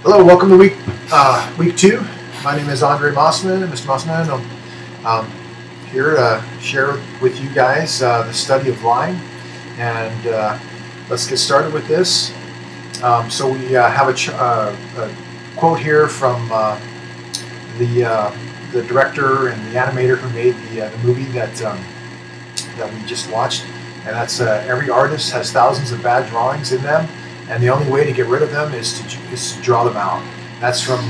Hello, welcome to week two. My name is Andre Mossman, Mr. Mossman. I'm here to share with you guys the study of line, and let's get started with this. So we have a quote here from the director and the animator who made the movie that we just watched, and that's every artist has thousands of bad drawings in them, and the only way to get rid of them is to draw them out. That's from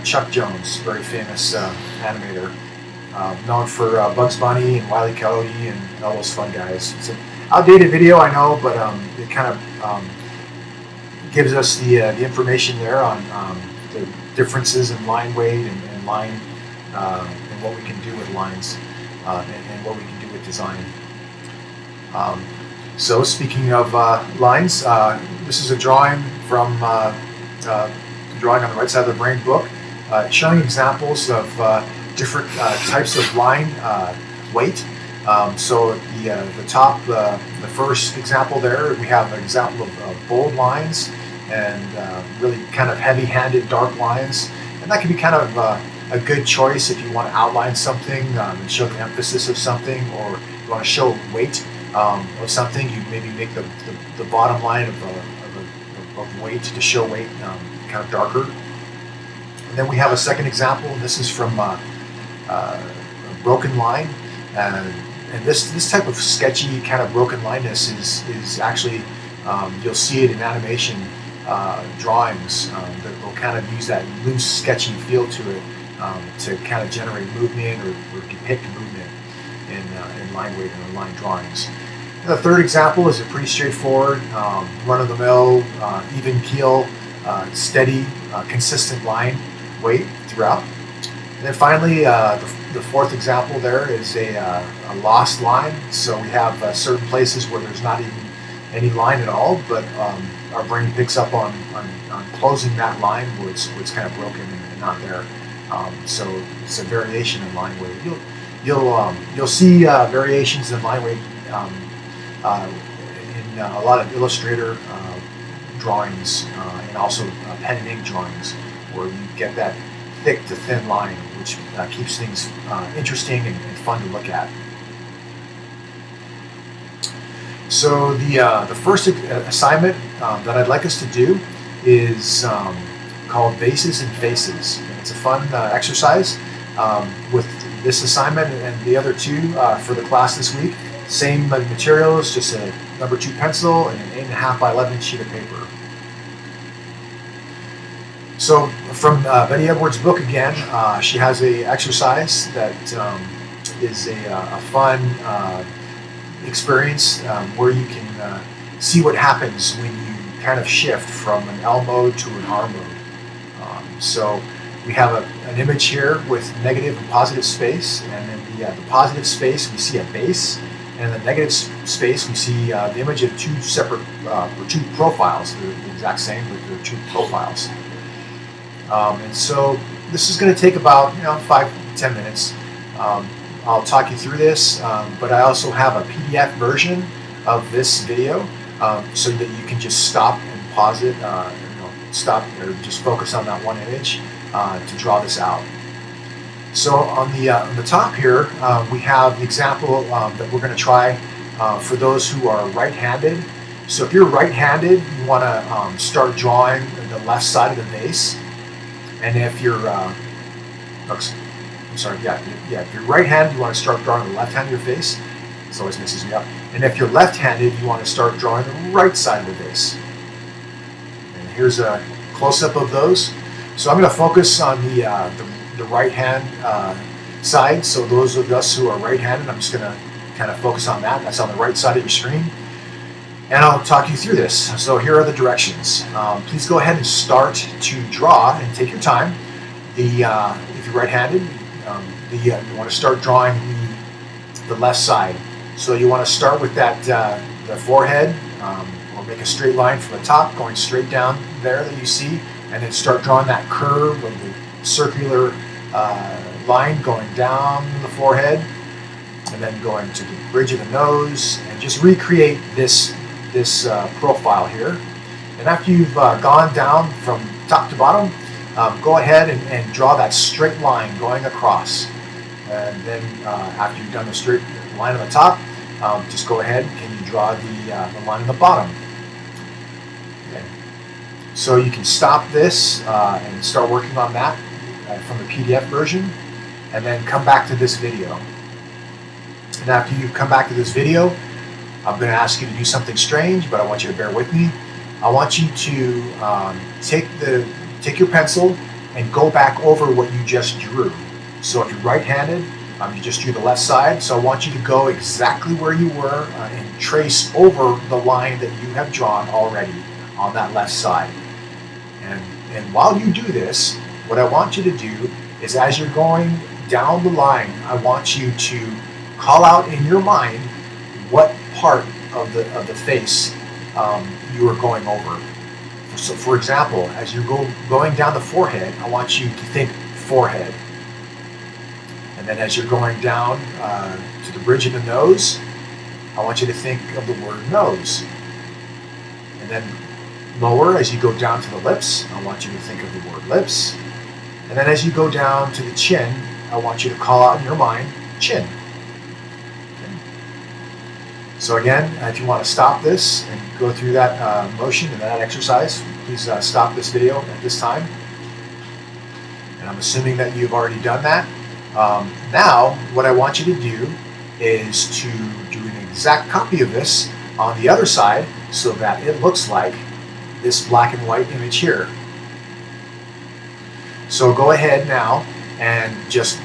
Chuck Jones, very famous animator, known for Bugs Bunny and Wile E. Coyote and all those fun guys. It's an outdated video, I know, but it kind of gives us the information there on the differences in line weight and line and what we can do with lines and what we can do with design. So speaking of lines, this is a drawing from drawing on the right side of the brain book, showing examples of different types of line weight. So the top, the first example there, we have an example of bold lines and really kind of heavy-handed dark lines, and that can be kind of a good choice if you want to outline something and show the emphasis of something, or you want to show weight of something. You maybe make the bottom line of weight to show weight kind of darker. And then we have a second example. This is from a broken line, and this type of sketchy kind of broken lineness is actually you'll see it in animation drawings that will kind of use that loose, sketchy feel to it to kind of generate movement or depict movement in line weight and in line drawings. And the third example is a pretty straightforward, run-of-the-mill, even keel, steady, consistent line weight throughout. And then finally, the fourth example there is a lost line. So we have certain places where there's not even any line at all, but our brain picks up on closing that line where it's kind of broken and not there. So it's a variation in line weight. You'll see variations in line weight in a lot of Illustrator drawings and also pen and ink drawings, where you get that thick to thin line, which keeps things interesting and fun to look at. So the first assignment that I'd like us to do is called Vases and Faces. And it's a fun exercise with this assignment and the other two for the class this week. Same materials, just a number 2 pencil and an 8.5 by 11 sheet of paper. So from Betty Edwards' book again, she has a exercise that is a fun experience where you can see what happens when you kind of shift from an L mode to an R mode. So we have an image here with negative and positive space, and in the positive space we see a base, and in the negative space we see the image of two separate or two profiles. They're the exact same, but they're two profiles. And so this is going to take about 5-10 minutes. I'll talk you through this, but I also have a PDF version of this video so that you can just stop and pause it, stop or just focus on that one image to draw this out. So on the top here, we have the example that we're going to try for those who are right-handed. So if you're right-handed, you want to start drawing the left side of the vase. And if you're, if you're right-handed, you want to start drawing the left hand of your face. This always messes me up. And if you're left-handed, you want to start drawing the right side of the vase. And here's a close-up of those. So I'm going to focus on the right-hand side. So those of us who are right-handed, I'm just going to kind of focus on that. That's on the right side of your screen. And I'll talk you through this. So here are the directions. Please go ahead and start to draw and take your time. If you're right-handed, you want to start drawing the left side. So you want to start with that the forehead, or make a straight line from the top, going straight down there that you see, and then start drawing that curve of the circular line going down the forehead, and then going to the bridge of the nose, and just recreate this profile here. And And after you've gone down from top to bottom, go ahead and draw that straight line going across. And then after you've done the straight line on the top, just go ahead, can you draw the line on the bottom. Okay. So you can stop this and start working on that from the PDF version, and then come back to this video. And after you come back to this video, I'm going to ask you to do something strange, but I want you to bear with me. I want you to take your pencil and go back over what you just drew. So if you're right-handed, you just drew the left side. So I want you to go exactly where you were and trace over the line that you have drawn already on that left side. And while you do this, what I want you to do is, as you're going down the line, I want you to call out in your mind what part of the face you are going over. So for example, as you're going down the forehead, I want you to think forehead. And then as you're going down to the bridge of the nose, I want you to think of the word nose. And then lower, as you go down to the lips, I want you to think of the word lips. And then as you go down to the chin, I want you to call out in your mind chin. Okay. So again, if you want to stop this and go through that motion and that exercise, please stop this video at this time. And I'm assuming that you've already done that. Now, what I want you to do is to do an exact copy of this on the other side so that it looks like this black and white image here. So go ahead now and just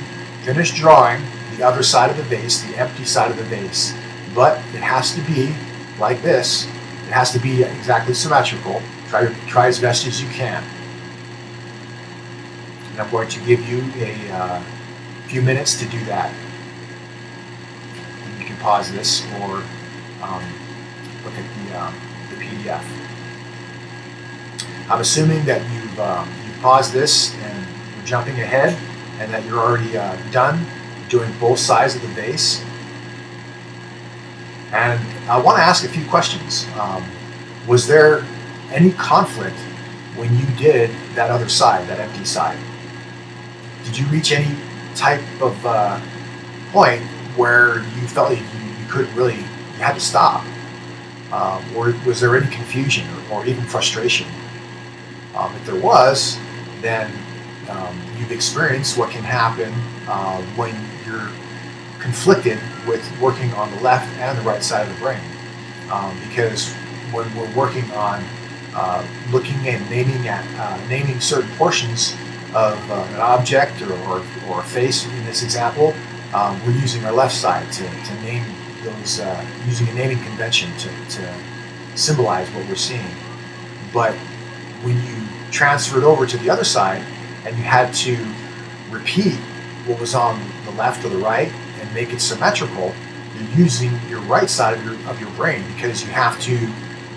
finish drawing the other side of the vase, the empty side of the vase. But it has to be like this. It has to be exactly symmetrical. Try as best as you can. And I'm going to give you a few minutes to do that. And you can pause this or look at the PDF. I'm assuming that you've paused this and you're jumping ahead, and that you're already done doing both sides of the vase. And I want to ask a few questions. Was there any conflict when you did that other side, that empty side? Did you reach any type of point where you felt like you couldn't really, you had to stop? Or was there any confusion or even frustration? If there was, then you've experienced what can happen when you're conflicted with working on the left and the right side of the brain. Because when we're working on looking and naming certain portions of an object or a face in this example, we're using our left side to name those, using a naming convention to symbolize what we're seeing. But when you transfer it over to the other side and you had to repeat what was on the left or the right and make it symmetrical, you're using your right side of your brain, because you have to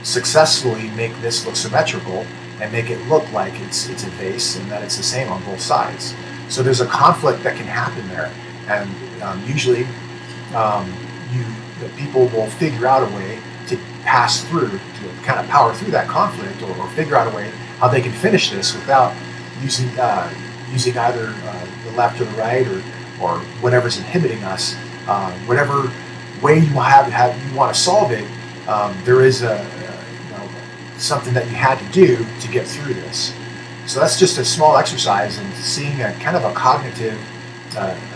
successfully make this look symmetrical and make it look like it's a vase and that it's the same on both sides. So there's a conflict that can happen there, and usually people will figure out a way to pass through, to kind of power through that conflict, or figure out a way how they can finish this without using either the left or the right or whatever's inhibiting us. Whatever way you want to solve it, there is something that you had to do to get through this. So that's just a small exercise in seeing a kind of a cognitive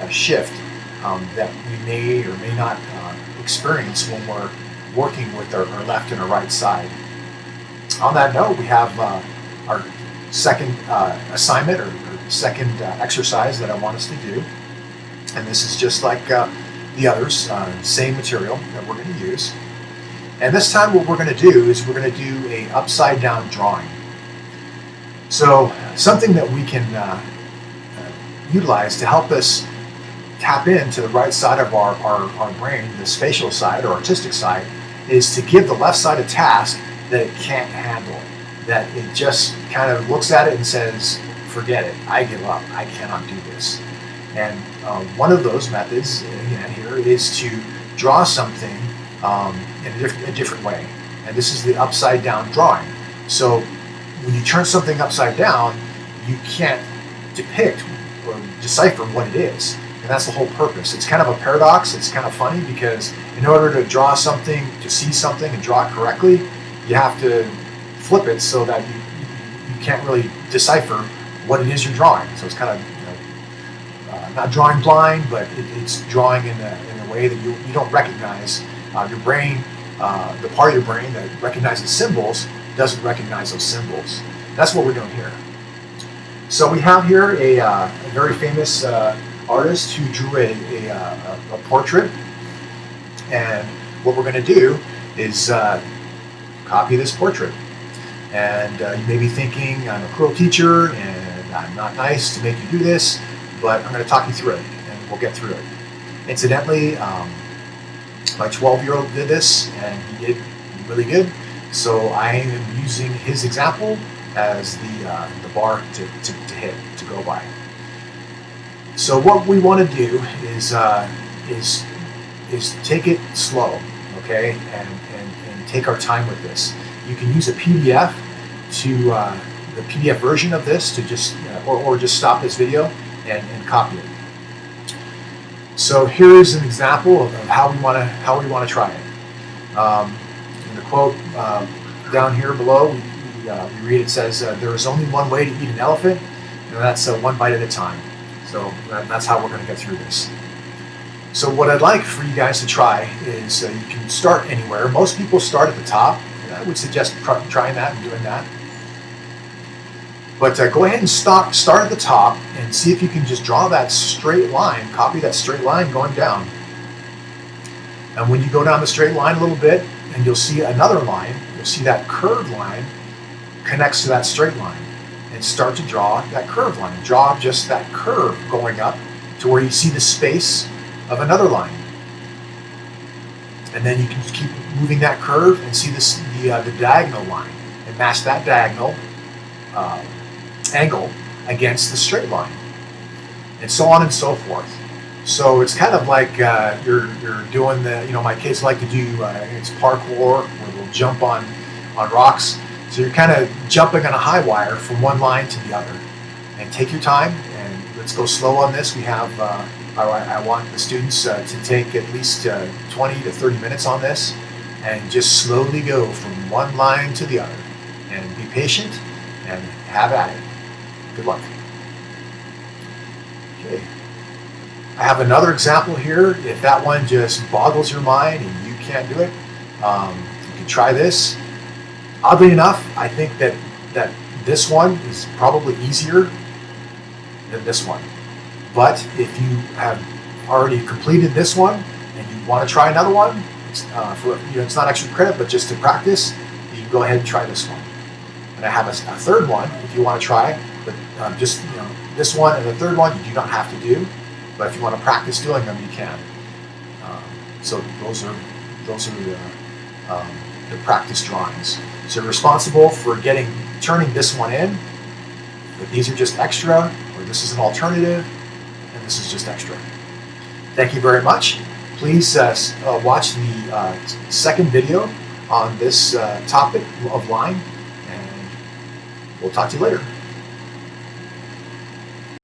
shift that we may or may not experience when we're working with our left and our right side. On that note, we have our second assignment or second exercise that I want us to do. And this is just like the others, same material that we're going to use. And this time what we're going to do is we're going to do a upside down drawing. So something that we can utilize to help us tap into the right side of our brain, the spatial side or artistic side, is to give the left side a task that it can't handle, that it just kind of looks at it and says, forget it, I give up, I cannot do this. And one of those methods again here is to draw something in a different way. And this is the upside down drawing. So when you turn something upside down, you can't depict or decipher what it is. And that's the whole purpose. It's kind of a paradox. It's kind of funny because in order to draw something, to see something and draw it correctly, you have to flip it so that you can't really decipher what it is you're drawing. So it's kind of, not drawing blind, but it's drawing in a way that you don't recognize. Your brain, the part of your brain that recognizes symbols, doesn't recognize those symbols. That's what we're doing here. So we have here a very famous artist who drew a portrait, and what we're going to do is copy this portrait. And you may be thinking, I'm a cruel teacher and I'm not nice to make you do this, but I'm going to talk you through it and we'll get through it. Incidentally, my 12-year-old did this and he did really good, so I am using his example as the bar to hit, to go by. So what we want to do is take it slow, okay, and take our time with this. You can use a PDF to the PDF version of this to just or just stop this video and copy it. So here's an example of how we want to try it. In the quote down here below, we read, it says, "There is only one way to eat an elephant, and that's one bite at a time." So that's how we're going to get through this. So what I'd like for you guys to try is you can start anywhere. Most people start at the top. I would suggest trying that and doing that. But go ahead and start at the top and see if you can just draw that straight line, copy that straight line going down. And when you go down the straight line a little bit, and you'll see another line, you'll see that curved line connects to that straight line. And start to draw that curved line. And draw just that curve going up to where you see the space of another line. And then you can just keep moving that curve and see the diagonal line and match that diagonal angle against the straight line, and so on and so forth. So it's kind of like you're doing my kids like to do it's parkour, where they'll jump on rocks. So you're kind of jumping on a high wire from one line to the other. And take your time and let's go slow on this. We have I want the students to take at least 20 to 30 minutes on this and just slowly go from one line to the other. And be patient and have at it. Good luck. Okay. I have another example here. If that one just boggles your mind and you can't do it, you can try this. Oddly enough, I think that this one is probably easier than this one. But if you have already completed this one and you want to try another one, it's not extra credit, but just to practice, you can go ahead and try this one. And I have a third one if you want to try, but just this one and the third one you do not have to do. But if you want to practice doing them, you can. So those are the practice drawings. So you're responsible for turning this one in, but these are just extra, or this is an alternative, and this is just extra. Thank you very much. Please watch the second video on this topic of line, and we'll talk to you later.